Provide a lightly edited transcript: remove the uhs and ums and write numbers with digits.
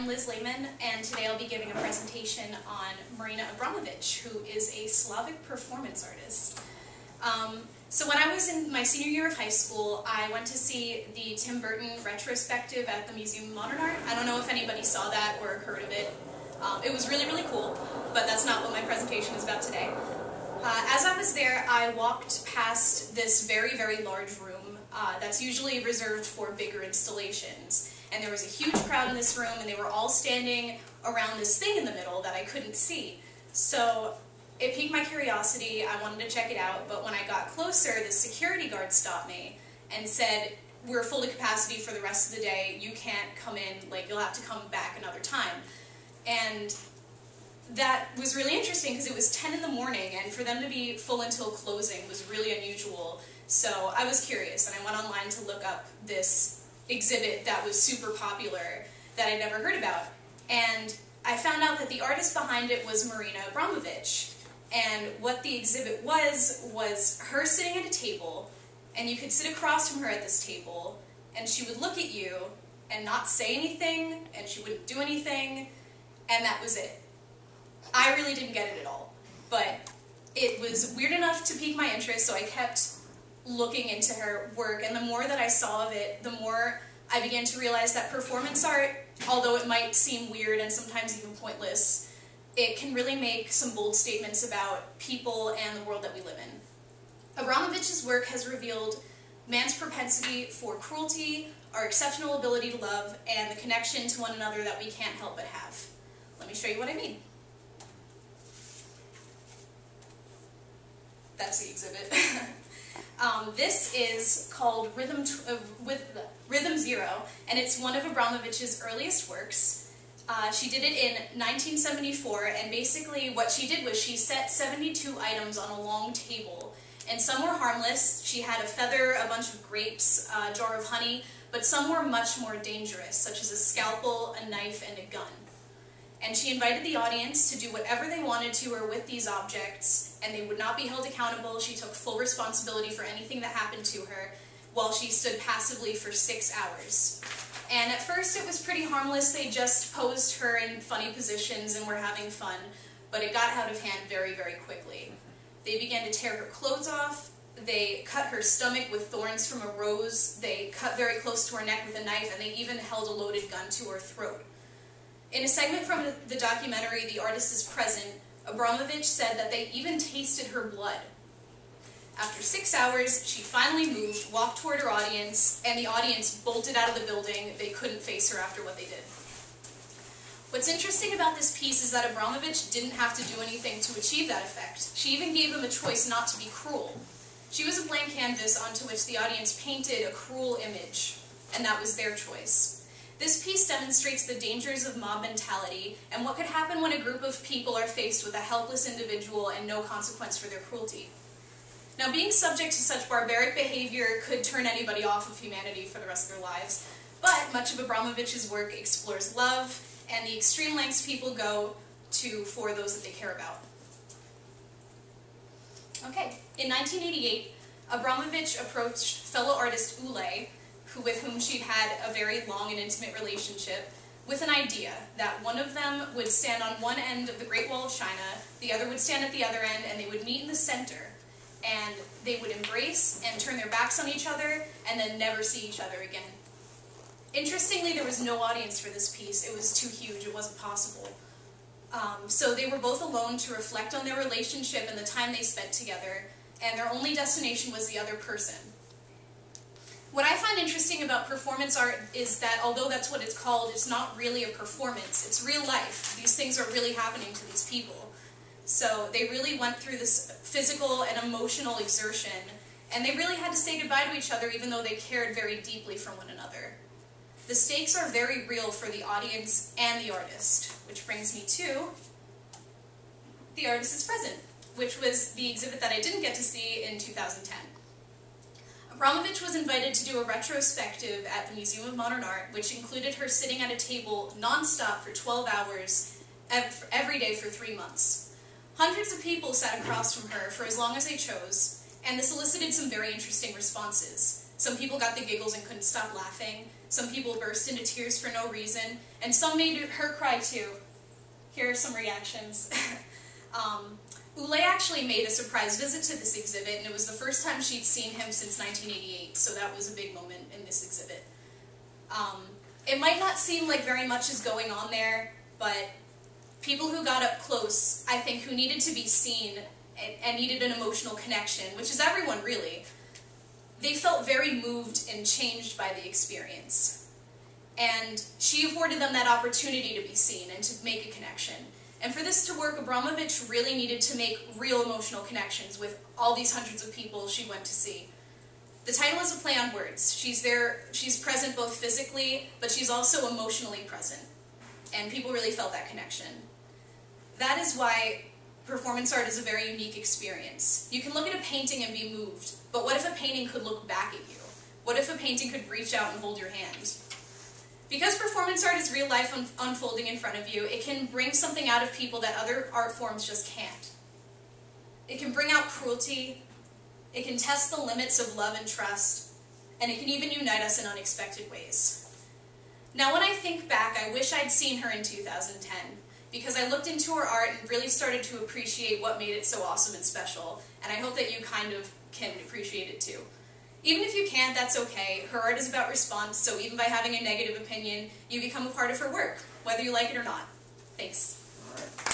Liz Lehman, and today I'll be giving a presentation on Marina Abramovich, who is a Slavic performance artist. So when I was in my senior year of high school, I went to see the Tim Burton retrospective at the Museum of Modern Art. I don't know if anybody saw that or heard of it. It was really, really cool, but that's not what my presentation is about today. As I was there, I walked past this very, very large room that's usually reserved for bigger installations. And there was a huge crowd in this room, and they were all standing around this thing in the middle that I couldn't see. So it piqued my curiosity. I wanted to check it out, but when I got closer, the security guard stopped me and said, "We're full to capacity for the rest of the day. You can't come in, like, you'll have to come back another time." And that was really interesting because it was 10 in the morning, and for them to be full until closing was really unusual. So I was curious, and I went online to look up this exhibit that was super popular that I'd never heard about. And I found out that the artist behind it was Marina Abramovich. And what the exhibit was her sitting at a table, and you could sit across from her at this table, and she would look at you and not say anything, and she wouldn't do anything, and that was it. I really didn't get it at all, but it was weird enough to pique my interest, so I kept looking into her work, and the more that I saw of it, the more I began to realize that performance art, although it might seem weird and sometimes even pointless, it can really make some bold statements about people and the world that we live in. Abramovich's work has revealed man's propensity for cruelty, our exceptional ability to love, and the connection to one another that we can't help but have. Let me show you what I mean. That's the exhibit. This is called Rhythm 0, and it's one of Abramovich's earliest works. She did it in 1974, and basically what she did was she set 72 items on a long table, and some were harmless. She had a feather, a bunch of grapes, a jar of honey, but some were much more dangerous, such as a scalpel, a knife, and a gun. And she invited the audience to do whatever they wanted to her with these objects, and they would not be held accountable. She took full responsibility for anything that happened to her, while she stood passively for 6 hours. And at first it was pretty harmless. They just posed her in funny positions and were having fun, but it got out of hand very, very quickly. They began to tear her clothes off, they cut her stomach with thorns from a rose, they cut very close to her neck with a knife, and they even held a loaded gun to her throat. In a segment from the documentary, The Artist is Present, Abramovich said that they even tasted her blood. After 6 hours, she finally moved, walked toward her audience, and the audience bolted out of the building. They couldn't face her after what they did. What's interesting about this piece is that Abramovich didn't have to do anything to achieve that effect. She even gave them a choice not to be cruel. She was a blank canvas onto which the audience painted a cruel image, and that was their choice. This piece demonstrates the dangers of mob mentality and what could happen when a group of people are faced with a helpless individual and no consequence for their cruelty. Now, being subject to such barbaric behavior could turn anybody off of humanity for the rest of their lives, but much of Abramovich's work explores love and the extreme lengths people go to for those that they care about. Okay, in 1988, Abramovich approached fellow artist Ule, with whom she'd had a very long and intimate relationship, with an idea that one of them would stand on one end of the Great Wall of China, the other would stand at the other end, and they would meet in the center, and they would embrace and turn their backs on each other, and then never see each other again. Interestingly, there was no audience for this piece. It was too huge. It wasn't possible. So they were both alone to reflect on their relationship and the time they spent together, and their only destination was the other person. What I find interesting about performance art is that although that's what it's called, it's not really a performance. It's real life. These things are really happening to these people. So they really went through this physical and emotional exertion, and they really had to say goodbye to each other even though they cared very deeply for one another. The stakes are very real for the audience and the artist, which brings me to The Artist is Present, which was the exhibit that I didn't get to see in 2010. Abramovich was invited to do a retrospective at the Museum of Modern Art, which included her sitting at a table non-stop for 12 hours every day for 3 months. Hundreds of people sat across from her for as long as they chose, and this elicited some very interesting responses. Some people got the giggles and couldn't stop laughing. Some people burst into tears for no reason, and some made her cry too. Here are some reactions. Ule actually made a surprise visit to this exhibit, and it was the first time she'd seen him since 1988, so that was a big moment in this exhibit. It might not seem like very much is going on there, but people who got up close, I think, who needed to be seen and needed an emotional connection, which is everyone really, they felt very moved and changed by the experience. And she afforded them that opportunity to be seen and to make a connection. And for this to work, Abramovich really needed to make real emotional connections with all these hundreds of people she went to see. The title is a play on words. She's there, she's present both physically, but she's also emotionally present. And people really felt that connection. That is why performance art is a very unique experience. You can look at a painting and be moved, but what if a painting could look back at you? What if a painting could reach out and hold your hand? Because performance art is real life unfolding in front of you, it can bring something out of people that other art forms just can't. It can bring out cruelty, it can test the limits of love and trust, and it can even unite us in unexpected ways. Now when I think back, I wish I'd seen her in 2010, because I looked into her art and really started to appreciate what made it so awesome and special, and I hope that you kind of can appreciate it too. Even if you can't, that's okay. Her art is about response, so even by having a negative opinion, you become a part of her work, whether you like it or not. Thanks. All right.